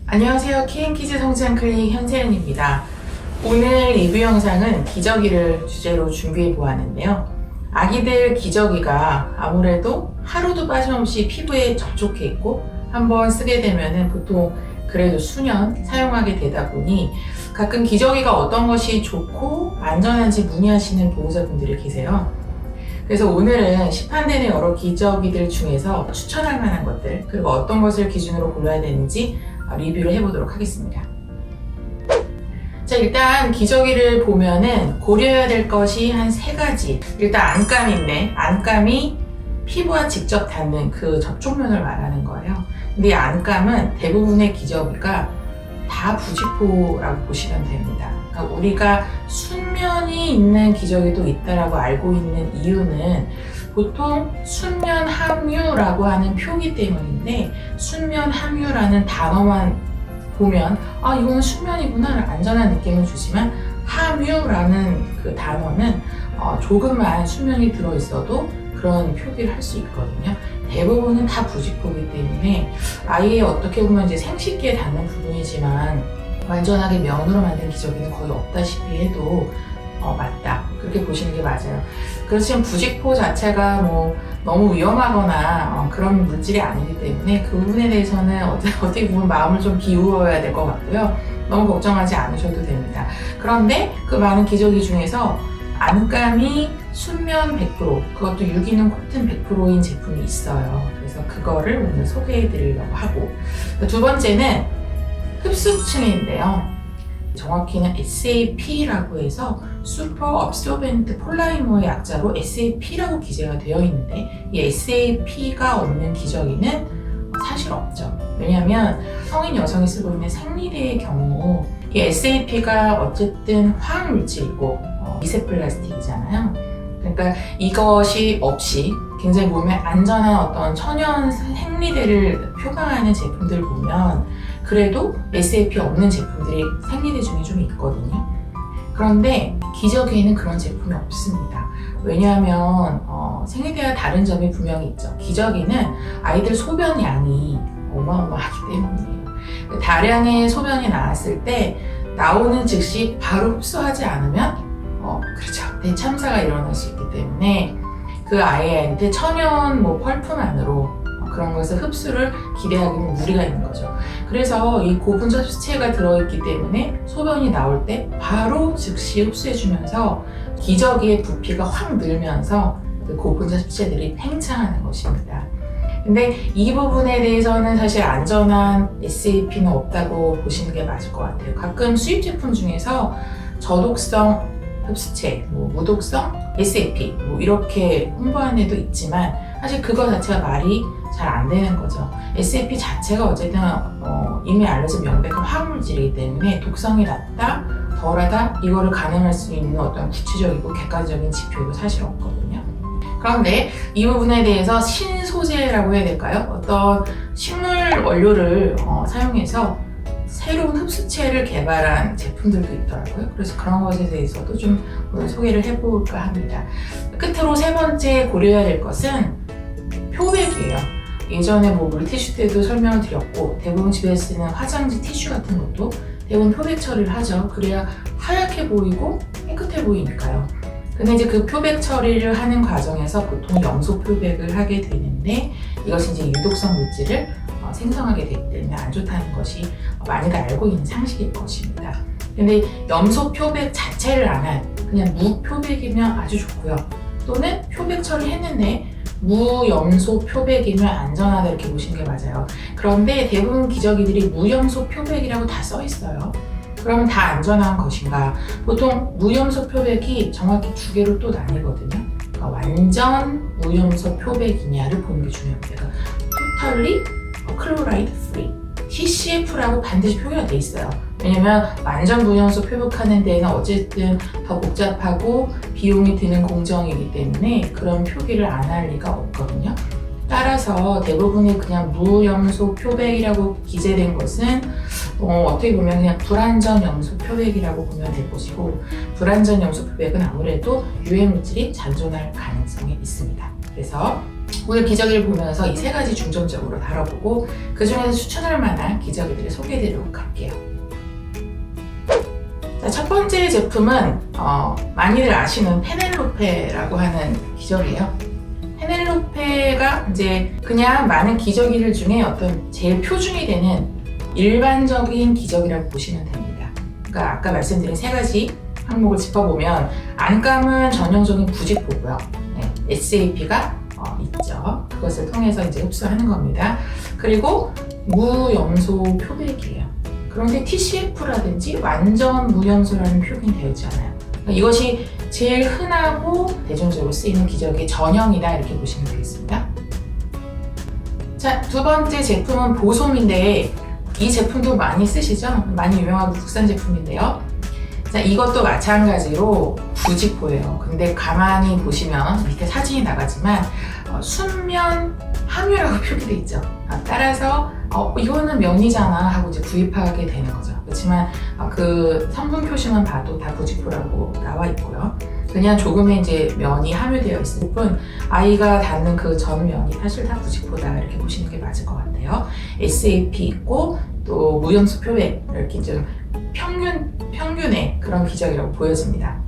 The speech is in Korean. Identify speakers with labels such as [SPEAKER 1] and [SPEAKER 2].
[SPEAKER 1] 안녕하세요. KM키즈 성장 클리닉 현세은입니다. 오늘 리뷰 영상은 기저귀를 주제로 준비해 보았는데요. 아기들 기저귀가 아무래도 하루도 빠짐없이 피부에 접촉해 있고 한번 쓰게 되면은 보통 그래도 수년 사용하게 되다 보니 가끔 기저귀가 어떤 것이 좋고 안전한지 문의하시는 보호자분들이 계세요. 그래서 오늘은 시판되는 여러 기저귀들 중에서 추천할 만한 것들, 그리고 어떤 것을 기준으로 골라야 되는지 리뷰를 해보도록 하겠습니다. 자, 일단 기저귀를 보면은 고려해야 될 것이 한 3가지. 일단 안감인데, 안감이 피부와 직접 닿는 그 접촉면을 말하는 거예요. 근데 이 안감은 대부분의 기저귀가 다 부직포라고 보시면 됩니다. 그러니까 우리가 순면이 있는 기저귀도 있다라고 알고 있는 이유는 보통 순면 함유라고 하는 표기 때문인데, 순면 함유라는 단어만 보면 이거는 순면이구나 안전한 느낌을 주지만, 함유라는 그 단어는 조금만 순면이 들어있어도 그런 표기를 할 수 있거든요. 대부분은 다 부직포이기 때문에 아예 어떻게 보면 이제 생식기에 닿는 부분이지만 완전하게 면으로 만든 기저귀는 거의 없다시피 해도 맞다, 그렇게 보시는 게 맞아요. 그렇지만 부직포 자체가 뭐 너무 위험하거나 그런 물질이 아니기 때문에 그 부분에 대해서는 어떻게 보면 마음을 좀 비우어야 될 것 같고요. 너무 걱정하지 않으셔도 됩니다. 그런데 그 많은 기저귀 중에서 안감이 순면 100%, 그것도 유기농 코튼 100%인 제품이 있어요. 그래서 그거를 오늘 소개해 드리려고 하고, 두 번째는 흡수층인데요. 정확히는 SAP라고 해서 Super Absorbent Polymer의 약자로 SAP라고 기재가 되어 있는데, 이 SAP가 없는 기저귀는 사실 없죠. 왜냐하면 성인 여성이 쓰고 있는 생리대의 경우 이 SAP가 어쨌든 화학물질이고 미세 플라스틱이잖아요. 그러니까 이것이 없이 굉장히 몸에 안전한 어떤 천연 생리대를 표방하는 제품들 보면 그래도 SAP 없는 제품들이 생리대 중에 좀 있거든요. 그런데 기저귀에는 그런 제품이 없습니다. 왜냐하면 생리대와 다른 점이 분명히 있죠. 기저귀는 아이들 소변 양이 어마어마하기 때문이에요. 다량의 소변이 나왔을 때 나오는 즉시 바로 흡수하지 않으면 그렇죠, 대참사가 일어날 수 있기 때문에 그 아이한테 천연 펄프만으로 그런 것을 흡수를 기대하기는 무리가 있는 거죠. 그래서 이 고분 접시체가 들어있기 때문에 소변이 나올 때 바로 즉시 흡수해주면서 기저귀의 부피가 확 늘면서 그 고분 접시체들이 팽창하는 것입니다. 근데 이 부분에 대해서는 사실 안전한 SAP는 없다고 보시는 게 맞을 것 같아요. 가끔 수입 제품 중에서 저독성 흡수체, 무독성 SAP 이렇게 홍보하는 애도 있지만 사실 그거 자체가 말이 잘 안 되는 거죠. SAP 자체가 어쨌든 이미 알려진 명백한 화학물질이기 때문에 독성이 낮다, 덜하다 이거를 가늠할 수 있는 어떤 구체적이고 객관적인 지표도 사실 없거든요. 그런데 이 부분에 대해서 신소재라고 해야 될까요? 어떤 식물 원료를 사용해서 새로운 흡수체를 개발한 제품들도 있더라고요. 그래서 그런 것에 대해서도 좀 오늘 소개를 해볼까 합니다. 끝으로 3번째 고려해야 될 것은 표백이에요. 예전에 물티슈 때도 설명을 드렸고, 대부분 집에서 쓰는 화장지 티슈 같은 것도 대부분 표백 처리를 하죠. 그래야 하얗게 보이고 깨끗해 보이니까요. 근데 이제 그 표백 처리를 하는 과정에서 보통 염소 표백을 하게 되는데, 이것이 이제 유독성 물질을 생성하게 되기 때문에 안 좋다는 것이 많이들 알고 있는 상식일 것입니다. 근데 염소 표백 자체를 안 한 그냥 무표백이면 아주 좋고요. 또는 표백 처리했는데 무염소 표백이면 안전하다 이렇게 보시는 게 맞아요. 그런데 대부분 기저귀들이 무염소 표백이라고 다 써 있어요. 그러면 다 안전한 것인가? 보통 무염소 표백이 정확히 2개로 또 나뉘거든요. 그러니까 완전 무염소 표백이냐를 보는 게 중요합니다. 그러니까 totally chloride free, TCF라고 반드시 표기가 돼 있어요. 왜냐면 완전 무염소 표백하는 데는 어쨌든 더 복잡하고 비용이 드는 공정이기 때문에 그런 표기를 안 할 리가 없거든요. 따라서 대부분이 그냥 무염소 표백이라고 기재된 것은 어떻게 보면 그냥 불완전 염소 표백이라고 보면 될 것이고, 불완전 염소 표백은 아무래도 유해 물질이 잔존할 가능성이 있습니다. 그래서 오늘 기저귀를 보면서 이 세 가지 중점적으로 다뤄보고 그 중에서 추천할 만한 기저귀들을 소개해드리도록 할게요. 자, 첫 번째 제품은 많이들 아시는 페넬로페라고 하는 기저귀예요. 페넬로페가 이제 그냥 많은 기저귀들 중에 어떤 제일 표준이 되는 일반적인 기저귀라고 보시면 됩니다. 그러니까 아까 말씀드린 세 가지 항목을 짚어보면 안감은 전형적인 부직포고요. SAP가 있죠. 그것을 통해서 이제 흡수하는 겁니다. 그리고 무염소 표백이에요. 그런데 TCF라든지 완전 무염소라는 표현이 되어 있지 않아요. 그러니까 이것이 제일 흔하고 대중적으로 쓰이는 기저귀 전형이다 이렇게 보시면 되겠습니다. 자, 두 번째 제품은 보솜인데 이 제품도 많이 쓰시죠? 많이 유명하고 국산 제품인데요. 자, 이것도 마찬가지로 부직포예요. 근데 가만히 보시면 밑에 사진이 나가지만 순면 함유라고 표기되어 있죠. 따라서 이거는 면이잖아 하고 이제 구입하게 되는 거죠. 그렇지만 그 성분 표시만 봐도 다 부직포라고 나와 있고요. 그냥 조금의 이제 면이 함유되어 있을 뿐 아이가 닿는 그 전면이 사실 다 부직포다 이렇게 보시는 게 맞을 것 같아요. SAP 있고 또 무염소 표백 이렇게 좀 평균의 그런 기저귀라고 보여집니다.